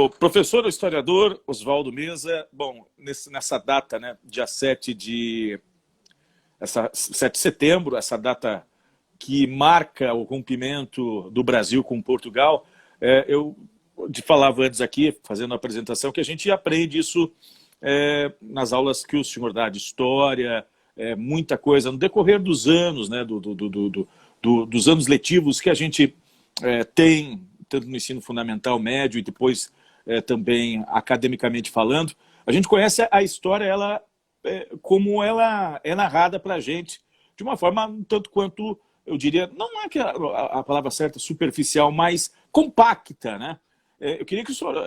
O professor, o historiador Oswaldo Meza, bom, nessa data, né, dia 7 de setembro, essa data que marca o rompimento do Brasil com Portugal, eu falava antes aqui, fazendo a apresentação, que a gente aprende isso nas aulas que o senhor dá de história, muita coisa, no decorrer dos anos, né, dos anos letivos que a gente tem, tanto no ensino fundamental, médio e depois também academicamente falando. A gente conhece a história, ela, como ela é narrada para a gente, de uma forma um tanto quanto, eu diria, não é que a palavra certa, superficial, mas compacta, né? Eu queria que o senhor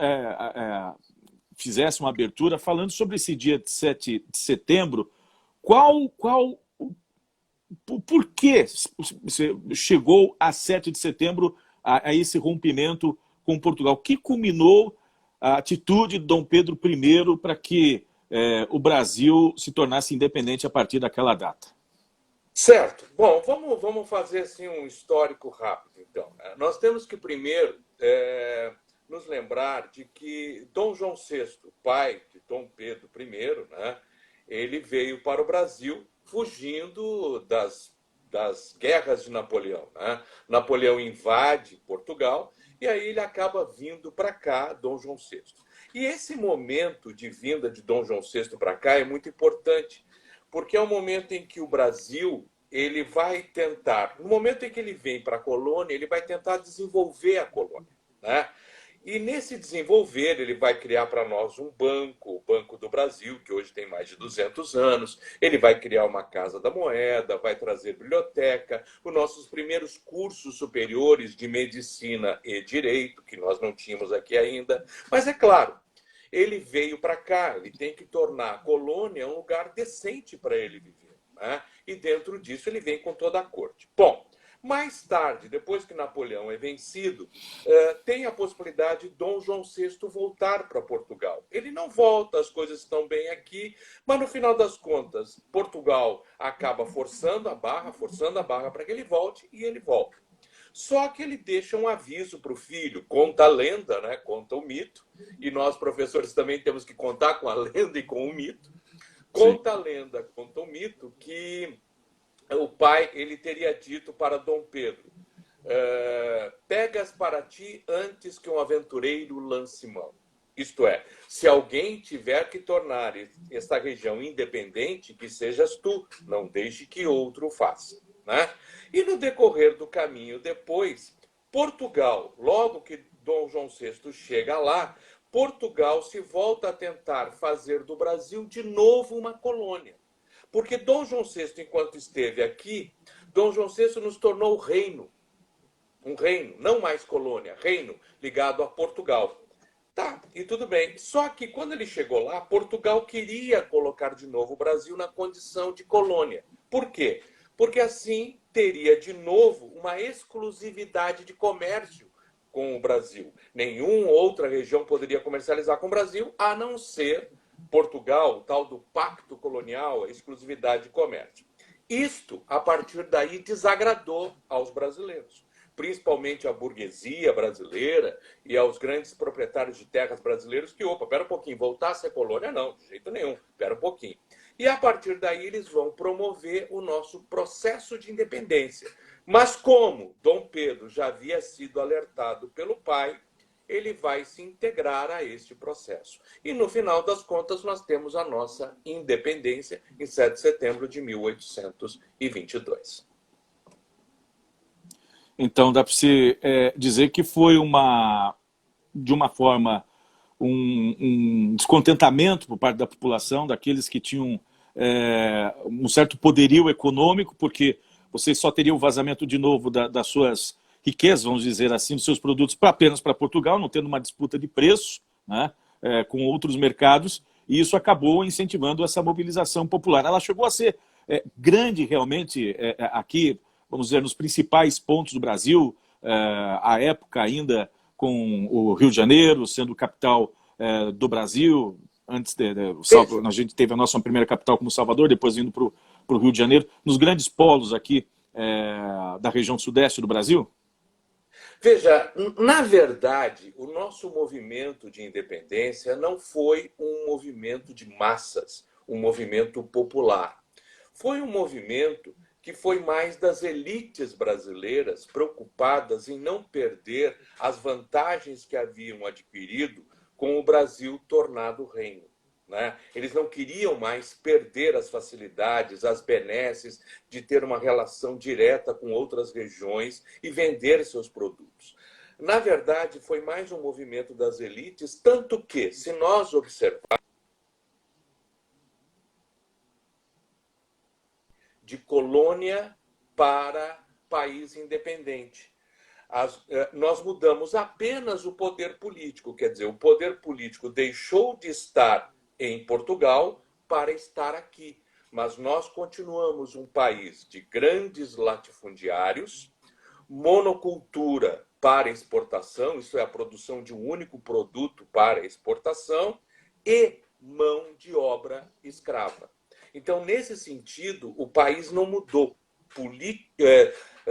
fizesse uma abertura falando sobre esse dia de 7 de setembro, por que você chegou a 7 de setembro a esse rompimento com Portugal? O que culminou a atitude de Dom Pedro I para que o Brasil se tornasse independente a partir daquela data? Certo. Bom, vamos fazer assim, um histórico rápido, então. Nós temos que primeiro nos lembrar de que Dom João VI, pai de Dom Pedro I, né, ele veio para o Brasil fugindo das guerras de Napoleão, né? Napoleão invade Portugal e aí ele acaba vindo para cá, Dom João VI. E esse momento de vinda de Dom João VI para cá é muito importante, porque é o momento em que o Brasil ele vai tentar, no momento em que ele vem para a colônia, ele vai tentar desenvolver a colônia, né? E nesse desenvolver, ele vai criar para nós um banco, o Banco do Brasil, que hoje tem mais de 200 anos. Ele vai criar uma Casa da Moeda, vai trazer biblioteca, os nossos primeiros cursos superiores de medicina e direito, que nós não tínhamos aqui ainda. Mas é claro, ele veio para cá, ele tem que tornar a colônia um lugar decente para ele viver, né? E dentro disso ele vem com toda a corte. Bom, mais tarde, depois que Napoleão é vencido, tem a possibilidade de Dom João VI voltar para Portugal. Ele não volta, as coisas estão bem aqui, mas no final das contas, Portugal acaba forçando a barra para que ele volte, e ele volta. Só que ele deixa um aviso para o filho, conta a lenda, né? Conta o mito, e nós, professores, também temos que contar com a lenda e com o mito. Conta a lenda, conta o mito, que o pai ele teria dito para Dom Pedro: pegas para ti antes que um aventureiro lance mão. Isto é, se alguém tiver que tornar esta região independente, que sejas tu, não deixe que outro o faça, né? E no decorrer do caminho depois, Portugal, logo que Dom João VI chega lá, Portugal se volta a tentar fazer do Brasil de novo uma colônia. Porque Dom João VI, enquanto esteve aqui, Dom João VI nos tornou reino. Um reino, não mais colônia, reino ligado a Portugal. Tá, e tudo bem. Só que quando ele chegou lá, Portugal queria colocar de novo o Brasil na condição de colônia. Por quê? Porque assim teria de novo uma exclusividade de comércio com o Brasil. Nenhuma outra região poderia comercializar com o Brasil, a não ser Portugal, o tal do pacto colonial, a exclusividade de comércio. Isto, a partir daí, desagradou aos brasileiros, principalmente à burguesia brasileira e aos grandes proprietários de terras brasileiros que, espera um pouquinho, voltar a ser colônia? Não, de jeito nenhum, espera um pouquinho. E, a partir daí, eles vão promover o nosso processo de independência. Mas como Dom Pedro já havia sido alertado pelo pai, ele vai se integrar a este processo. E, no final das contas, nós temos a nossa independência em 7 de setembro de 1822. Então, dá para se dizer que foi de uma forma, um descontentamento por parte da população, daqueles que tinham um certo poderio econômico, porque vocês só teriam vazamento de novo das suas riquezas, vamos dizer assim, dos seus produtos apenas para Portugal, não tendo uma disputa de preço, né, com outros mercados, e isso acabou incentivando essa mobilização popular. Ela chegou a ser grande realmente aqui, vamos dizer, nos principais pontos do Brasil, à época ainda com o Rio de Janeiro sendo capital do Brasil. Antes a gente teve a nossa primeira capital como Salvador, depois indo para o Rio de Janeiro, nos grandes polos aqui da região sudeste do Brasil? Veja, na verdade, o nosso movimento de independência não foi um movimento de massas, um movimento popular. Foi um movimento que foi mais das elites brasileiras preocupadas em não perder as vantagens que haviam adquirido com o Brasil tornado reino. Né? Eles não queriam mais perder as facilidades, as benesses de ter uma relação direta com outras regiões e vender seus produtos. Na verdade, foi mais um movimento das elites, tanto que, se nós observarmos, de colônia para país independente. Nós mudamos apenas o poder político, quer dizer, o poder político deixou de estar em Portugal para estar aqui. Mas nós continuamos um país de grandes latifundiários, monocultura para exportação, isso é a produção de um único produto para exportação, e mão de obra escrava. Então, nesse sentido, o país não mudou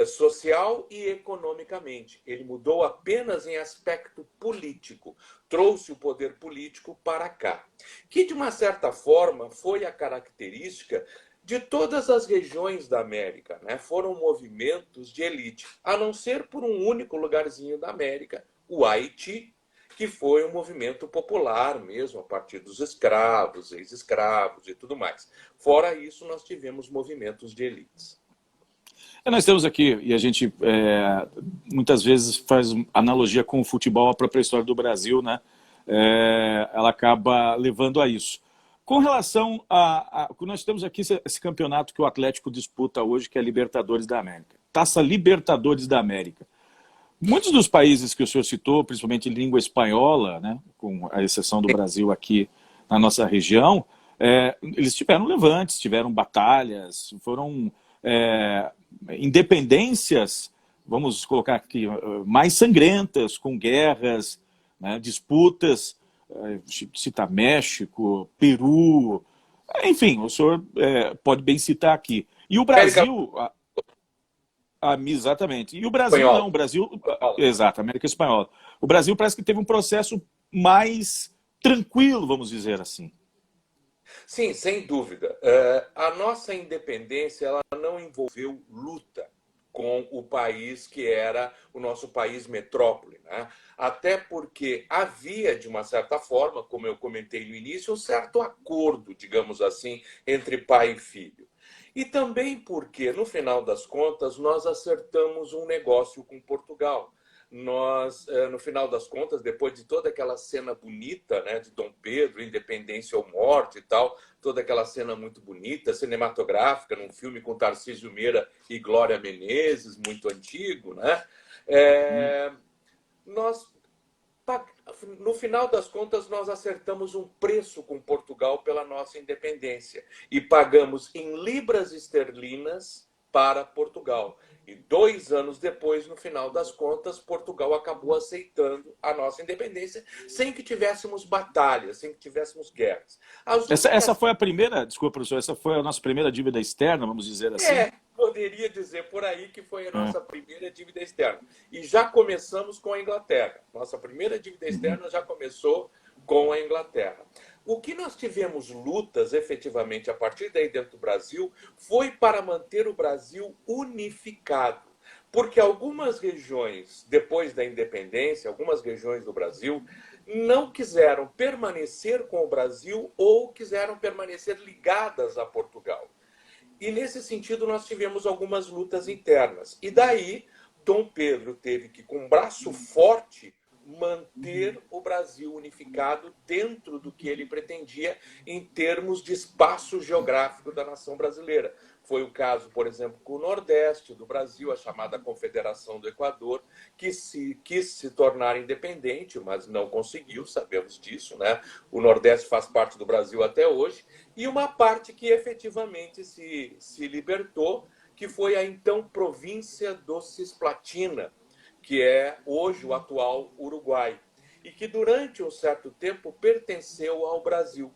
social e economicamente. Ele mudou apenas em aspecto político. Trouxe o poder político para cá. Que, de uma certa forma, foi a característica de todas as regiões da América. Né? Foram movimentos de elite, a não ser por um único lugarzinho da América, o Haiti, que foi um movimento popular mesmo, a partir dos escravos, ex-escravos e tudo mais. Fora isso, nós tivemos movimentos de elites. Nós temos aqui, e a gente muitas vezes faz analogia com o futebol, a própria história do Brasil, né? Ela acaba levando a isso. Com relação nós temos aqui esse campeonato que o Atlético disputa hoje, que é a Libertadores da América. Taça Libertadores da América. Muitos dos países que o senhor citou, principalmente em língua espanhola, né, com a exceção do Brasil aqui na nossa região, eles tiveram levantes, tiveram batalhas, foram independências, vamos colocar aqui, mais sangrentas, com guerras, né, disputas, citar México, Peru, enfim, o senhor pode bem citar aqui. E o Brasil... exatamente. E o Brasil Espanhol. não, o Brasil... Exato, América Espanhola. O Brasil parece que teve um processo mais tranquilo, vamos dizer assim. Sim, sem dúvida. A nossa independência ela não envolveu luta com o país que era o nosso país metrópole. Né? Até porque havia, de uma certa forma, como eu comentei no início, um certo acordo, digamos assim, entre pai e filho. E também porque, no final das contas, nós acertamos um negócio com Portugal. Nós, no final das contas, depois de toda aquela cena bonita, né, de Dom Pedro, independência ou morte e tal, toda aquela cena muito bonita, cinematográfica, num filme com Tarcísio Meira e Glória Menezes, muito antigo, né? Nós, no final das contas, nós acertamos um preço com Portugal pela nossa independência e pagamos em libras esterlinas para Portugal. E 2 anos depois, no final das contas, Portugal acabou aceitando a nossa independência sem que tivéssemos batalhas, sem que tivéssemos guerras. Essa foi a primeira, desculpa, professor, essa foi a nossa primeira dívida externa, vamos dizer assim? Poderia dizer por aí que foi a nossa primeira dívida externa. E já começamos com a Inglaterra. Nossa primeira dívida externa já começou com a Inglaterra. O que nós tivemos lutas, efetivamente, a partir daí dentro do Brasil, foi para manter o Brasil unificado. Porque algumas regiões, depois da independência, algumas regiões do Brasil, não quiseram permanecer com o Brasil ou quiseram permanecer ligadas a Portugal. E, nesse sentido, nós tivemos algumas lutas internas. E daí, Dom Pedro teve que, com um braço forte, manter o Brasil unificado dentro do que ele pretendia em termos de espaço geográfico da nação brasileira. Foi o caso, por exemplo, com o Nordeste do Brasil, a chamada Confederação do Equador, que quis se tornar independente, mas não conseguiu, sabemos disso, né? O Nordeste faz parte do Brasil até hoje, e uma parte que efetivamente se libertou, que foi a então província do Cisplatina, que é hoje o atual Uruguai, e que durante um certo tempo pertenceu ao Brasil.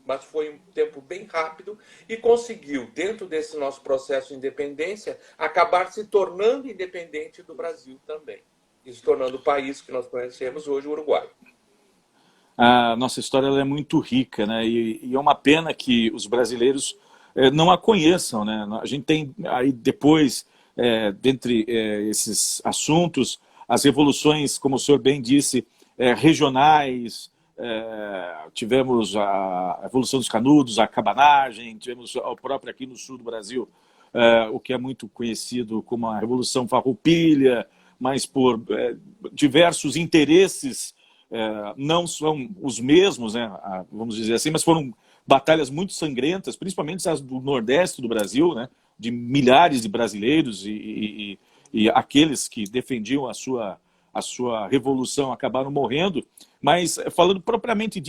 Mas foi um tempo bem rápido e conseguiu, dentro desse nosso processo de independência, acabar se tornando independente do Brasil também. e se tornando o país que nós conhecemos hoje, o Uruguai. A nossa história ela é muito rica, né? E é uma pena que os brasileiros não a conheçam, né? A gente tem aí depois, dentre esses assuntos, as revoluções, como o senhor bem disse, regionais, tivemos a Revolução dos Canudos, a cabanagem, tivemos a própria aqui no sul do Brasil, o que é muito conhecido como a Revolução Farroupilha, mas por diversos interesses não são os mesmos, né, vamos dizer assim, mas foram batalhas muito sangrentas, principalmente as do Nordeste do Brasil, né, de milhares de brasileiros e aqueles que defendiam a sua revolução acabaram morrendo, mas falando propriamente,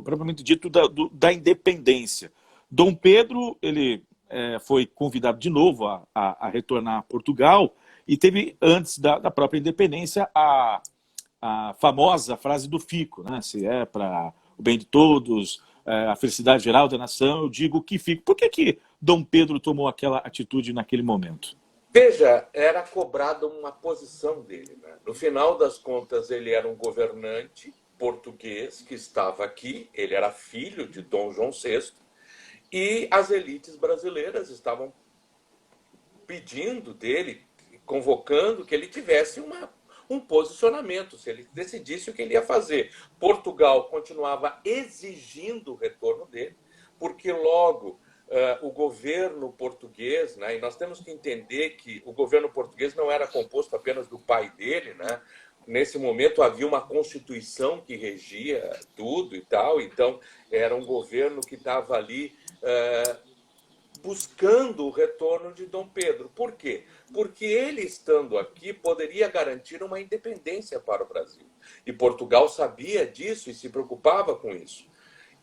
propriamente dito da independência. Dom Pedro, ele foi convidado de novo a retornar a Portugal e teve, antes da própria independência, a famosa frase do Fico, né? Se é para o bem de todos, a felicidade geral da nação, eu digo que fico. Por que Dom Pedro tomou aquela atitude naquele momento? Veja, era cobrada uma posição dele, né? No final das contas, ele era um governante português que estava aqui, ele era filho de Dom João VI, e as elites brasileiras estavam pedindo dele, convocando que ele tivesse um posicionamento, se ele decidisse o que ele ia fazer. Portugal continuava exigindo o retorno dele, porque logo o governo português, né, e nós temos que entender que o governo português não era composto apenas do pai dele, né? Nesse momento havia uma constituição que regia tudo e tal, então era um governo que estava ali buscando o retorno de Dom Pedro. Por quê? Porque ele, estando aqui, poderia garantir uma independência para o Brasil. E Portugal sabia disso e se preocupava com isso.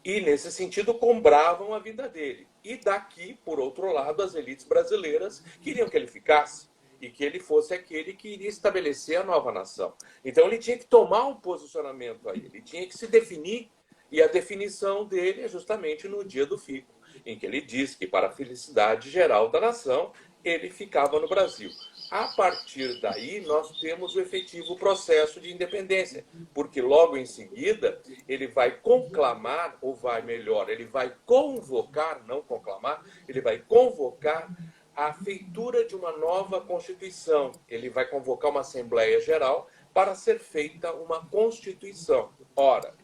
E, nesse sentido, compravam a vida dele. E daqui, por outro lado, as elites brasileiras queriam que ele ficasse e que ele fosse aquele que iria estabelecer a nova nação. Então, ele tinha que tomar um posicionamento aí, ele tinha que se definir, e a definição dele é justamente no dia do Fico, em que ele diz que, para a felicidade geral da nação, ele ficava no Brasil. A partir daí, nós temos o efetivo processo de independência, porque logo em seguida ele vai conclamar, ou vai melhor, ele vai convocar, não conclamar, ele vai convocar a feitura de uma nova Constituição. Ele vai convocar uma Assembleia Geral para ser feita uma Constituição. Ora,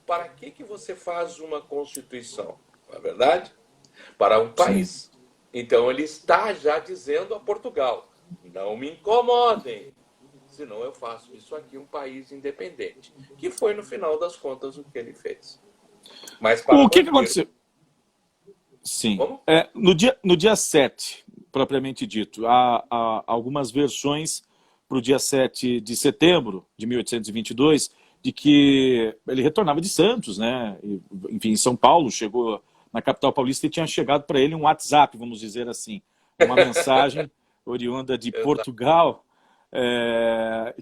para que você faz uma Constituição? Não é verdade? Para um país. Sim. Então ele está já dizendo a Portugal: não me incomodem, senão eu faço isso aqui um país independente. Que foi, no final das contas, o que ele fez. Mas para o que aconteceu? Sim. No dia 7, propriamente dito, há algumas versões para o dia 7 de setembro de 1822, de que ele retornava de Santos, né? E, enfim, em São Paulo, chegou na capital paulista e tinha chegado para ele um WhatsApp, vamos dizer assim, uma mensagem oriunda de Portugal,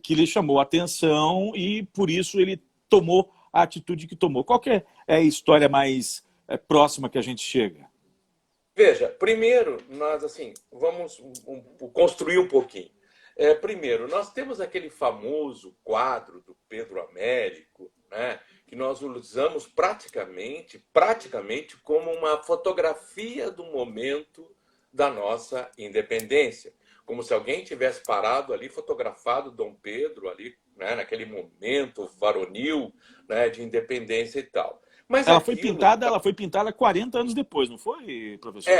que lhe chamou a atenção e por isso ele tomou a atitude que tomou. Qual que é a história mais próxima que a gente chega? Veja, primeiro, nós assim, vamos construir um pouquinho. Primeiro, nós temos aquele famoso quadro do Pedro Américo, né, que nós usamos praticamente como uma fotografia do momento da nossa independência. Como se alguém tivesse parado ali, fotografado Dom Pedro ali, né, naquele momento varonil, né, de independência e tal. Mas ela foi pintada 40 anos depois, não foi, professor?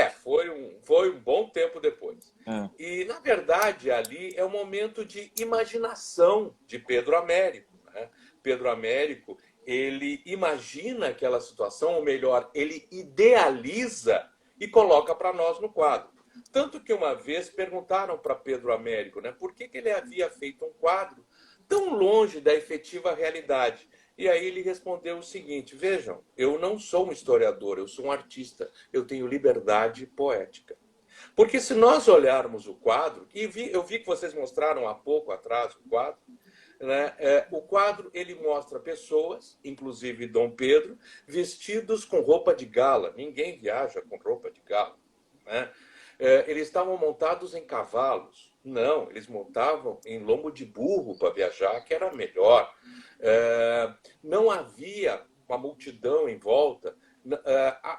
Foi um bom tempo depois. E, na verdade, ali é um momento de imaginação de Pedro Américo, né? Pedro Américo, ele imagina aquela situação, ou melhor, ele idealiza e coloca para nós no quadro. Tanto que uma vez perguntaram para Pedro Américo, né, por que ele havia feito um quadro tão longe da efetiva realidade. E aí ele respondeu o seguinte: vejam, eu não sou um historiador, eu sou um artista, eu tenho liberdade poética. Porque se nós olharmos o quadro, e eu vi que vocês mostraram há pouco atrás o quadro, né? O quadro ele mostra pessoas, inclusive Dom Pedro, vestidos com roupa de gala. Ninguém viaja com roupa de gala, né? Eles estavam montados em cavalos, Não, eles montavam em lombo de burro para viajar, que era melhor. Não havia uma multidão em volta.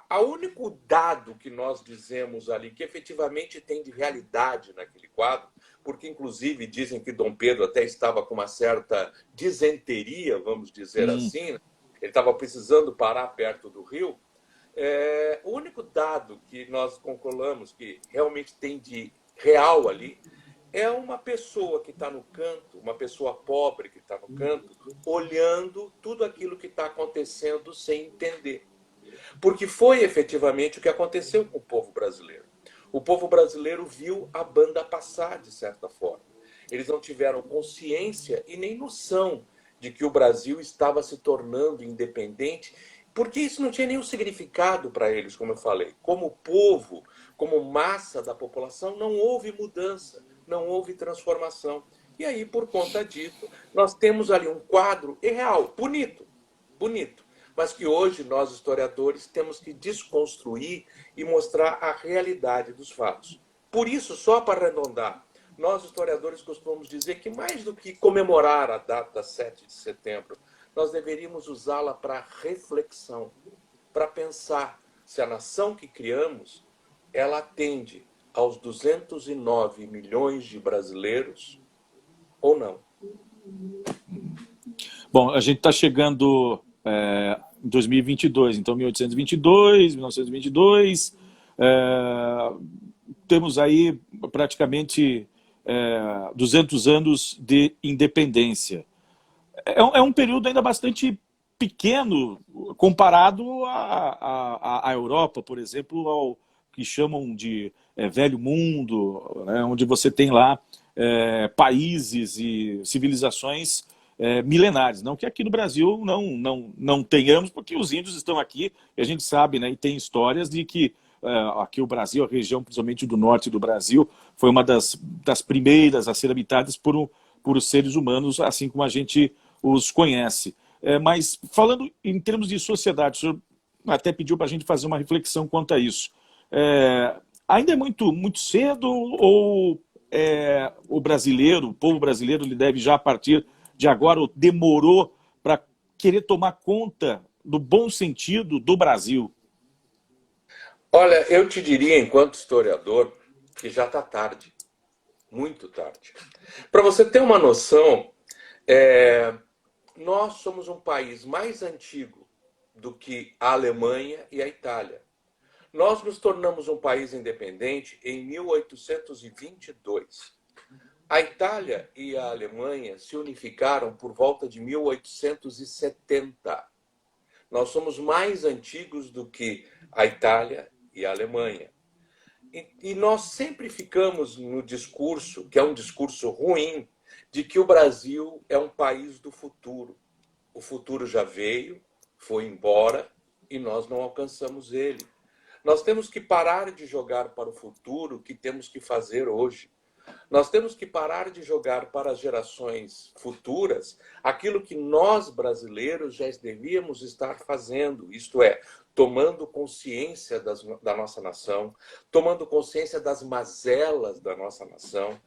A único dado que nós dizemos ali, que efetivamente tem de realidade naquele quadro, porque inclusive dizem que Dom Pedro até estava com uma certa disenteria, vamos dizer assim, né? Ele estava precisando parar perto do rio. O único dado que nós concordamos que realmente tem de real ali é uma pessoa que está no canto, uma pessoa pobre que está no canto, olhando tudo aquilo que está acontecendo sem entender. Porque foi efetivamente o que aconteceu com o povo brasileiro. O povo brasileiro viu a banda passar, de certa forma. Eles não tiveram consciência e nem noção de que o Brasil estava se tornando independente, porque isso não tinha nenhum significado para eles, como eu falei. Como povo, como massa da população, não houve mudança, não houve transformação. E aí, por conta disso, nós temos ali um quadro irreal, bonito, bonito, mas que hoje nós, historiadores, temos que desconstruir e mostrar a realidade dos fatos. Por isso, só para arredondar, nós, historiadores, costumamos dizer que mais do que comemorar a data 7 de setembro, nós deveríamos usá-la para reflexão, para pensar se a nação que criamos, ela atende aos 209 milhões de brasileiros ou não. Bom, a gente está chegando em 2022, então 1822, 1922, temos aí praticamente 200 anos de independência. É um período ainda bastante pequeno comparado à Europa, por exemplo, ao que chamam de velho mundo, né, onde você tem lá países e civilizações milenares. Não que aqui no Brasil não tenhamos, porque os índios estão aqui, e a gente sabe, né, e tem histórias de que aqui o Brasil, a região principalmente do norte do Brasil, foi uma das primeiras a ser habitadas por os seres humanos, assim como a gente os conhece. Mas falando em termos de sociedade, o senhor até pediu para a gente fazer uma reflexão quanto a isso. Ainda é muito cedo ou o brasileiro, o povo brasileiro, ele deve já a partir de agora, ou demorou para querer tomar conta do bom sentido do Brasil? Olha, eu te diria, enquanto historiador, que já está tarde, muito tarde. Para você ter uma noção, nós somos um país mais antigo do que a Alemanha e a Itália. Nós nos tornamos um país independente em 1822. A Itália e a Alemanha se unificaram por volta de 1870. Nós somos mais antigos do que a Itália e a Alemanha. E nós sempre ficamos no discurso, que é um discurso ruim, de que o Brasil é um país do futuro. O futuro já veio, foi embora e nós não alcançamos ele. Nós temos que parar de jogar para o futuro o que temos que fazer hoje. Nós temos que parar de jogar para as gerações futuras aquilo que nós, brasileiros, já devíamos estar fazendo, isto é, tomando consciência da nossa nação, tomando consciência das mazelas da nossa nação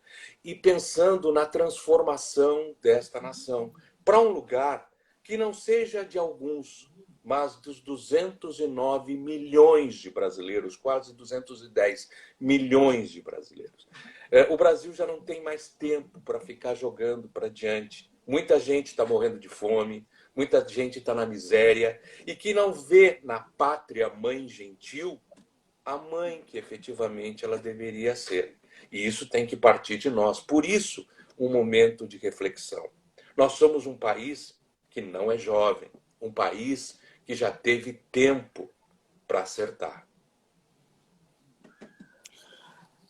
e pensando na transformação desta nação para um lugar que não seja de alguns, mas dos 209 milhões de brasileiros, quase 210 milhões de brasileiros. O Brasil já não tem mais tempo para ficar jogando para diante. Muita gente está morrendo de fome, muita gente está na miséria e que não vê na pátria mãe gentil a mãe que efetivamente ela deveria ser. E isso tem que partir de nós. Por isso, um momento de reflexão. Nós somos um país que não é jovem, um país que já teve tempo para acertar.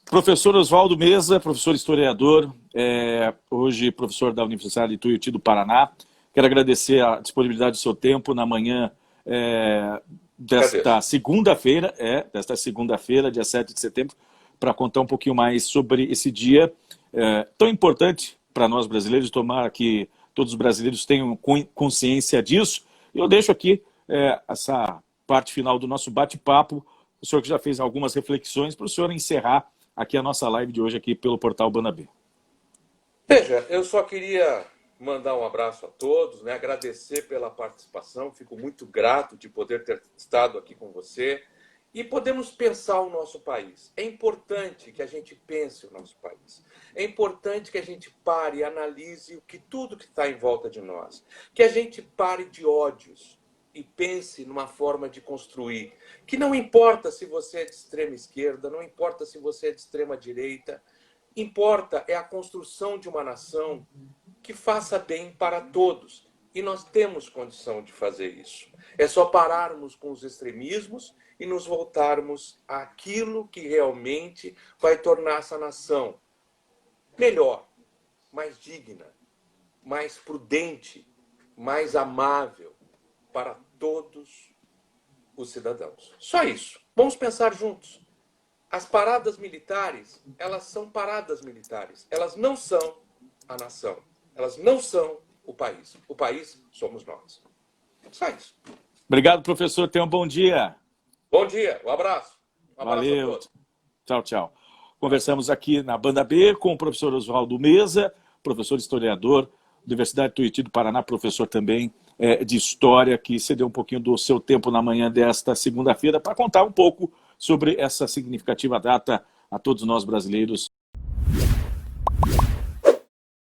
Professor Oswaldo Meza, professor historiador, hoje professor da Universidade de Tuiuti do Paraná. Quero agradecer a disponibilidade do seu tempo na manhã desta segunda-feira, dia 7 de setembro, para contar um pouquinho mais sobre esse dia tão importante para nós brasileiros, tomara que todos os brasileiros tenham consciência disso. Eu deixo aqui essa parte final do nosso bate-papo, o senhor que já fez algumas reflexões, para o senhor encerrar aqui a nossa live de hoje aqui pelo portal Banda B. Veja, eu só queria mandar um abraço a todos, né? Agradecer pela participação, fico muito grato de poder ter estado aqui com você e podemos pensar o nosso país. É importante que a gente pense o nosso país. É importante que a gente pare e analise tudo que está em volta de nós. Que a gente pare de ódios e pense numa forma de construir. Que não importa se você é de extrema esquerda, não importa se você é de extrema direita, importa é a construção de uma nação que faça bem para todos. E nós temos condição de fazer isso. É só pararmos com os extremismos e nos voltarmos àquilo que realmente vai tornar essa nação melhor, mais digna, mais prudente, mais amável para todos os cidadãos. Só isso. Vamos pensar juntos. As paradas militares, elas são paradas militares. Elas não são a nação. Elas não são o país. O país somos nós. Só isso. Obrigado, professor. Tenha um bom dia. Bom dia. Um abraço. Um abraço Valeu. a todos. Tchau, tchau. Conversamos aqui na Banda B com o professor Oswaldo Meza, professor historiador, Universidade Tuiuti do Paraná, professor também de História, que cedeu um pouquinho do seu tempo na manhã desta segunda-feira para contar um pouco sobre essa significativa data a todos nós brasileiros